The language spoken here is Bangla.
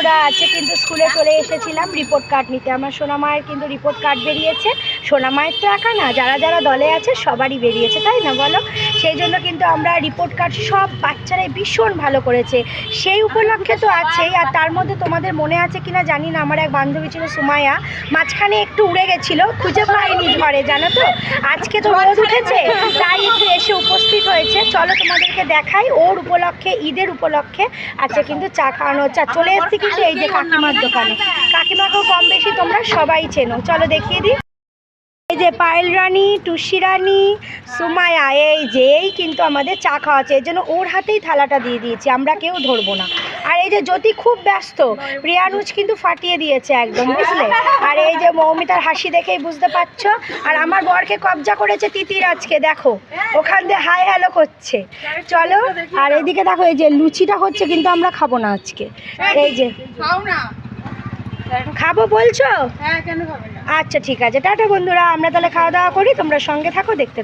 বন্ধুরা আছে কিন্তু স্কুলে চলে এসেছিলাম রিপোর্ট কার্ড নিতে। আমার সোনামায়ের কিন্তু রিপোর্ট কার্ড বেরিয়েছে। সোনামায়ের তো একা না, যারা যারা দলে আছে সবারই বেরিয়েছে, তাই না বলো? সেই জন্য কিন্তু আমরা রিপোর্ট কার্ড সব বাচ্চারাই ভীষণ ভালো করেছে, সেই উপলক্ষে তো আছেই। আর তার মধ্যে তোমাদের মনে আছে কিনা জানি না, আমার এক বান্ধবী ছিল সুমাইয়া, মাঝখানে একটু উড়ে গেছিলো, খুঁজে পাইনি ঘরে, জানো তো। আজকে তো রোদ উঠেছে তাই একটু এসে উপস্থিত হয়েছে। চলো তোমাদেরকে দেখাই, ওর উপলক্ষে, ঈদের উপলক্ষে আজকে কিন্তু চা খাওয়ানো হচ্ছে। চলে এসছি কিন্তু এই যে কাকিমার দোকানে। কাকিমাকেও কম বেশি তোমরা সবাই চেনো, চলো দেখিয়ে দিই। এই যে পায়েল রানী, টুসি রানী, সুমাইয়া, এই কিন্তু আমাদের চা খাওয়াচ্ছে। এর জন্য ওর হাতেই থালাটা দিয়ে দিয়েছি, আমরা কেউ ধরবো না। আর এই যে জ্যোতি খুব ব্যস্ত, প্রিয়ানুজ কিন্তু ফাটিয়ে দিয়েছে একদম, বুঝলে। আর এই যে মৌমিতার হাসি দেখেই বুঝতে পারছো। আর আমার বরকে কবজা করেছে তিতির আজকে, দেখো ওখান দিয়ে হাই হ্যালো করছে। চলো, আর এইদিকে দেখো এই যে লুচিটা হচ্ছে, কিন্তু আমরা খাবো না আজকে। এই যে খাবো বলছো? হ্যাঁ, কেন খাবে না? আচ্ছা ঠিক আছে, টাটা বন্ধুরা, আমরা তাহলে খাওয়া দাওয়া করি, তোমরা সঙ্গে থাকো, দেখতে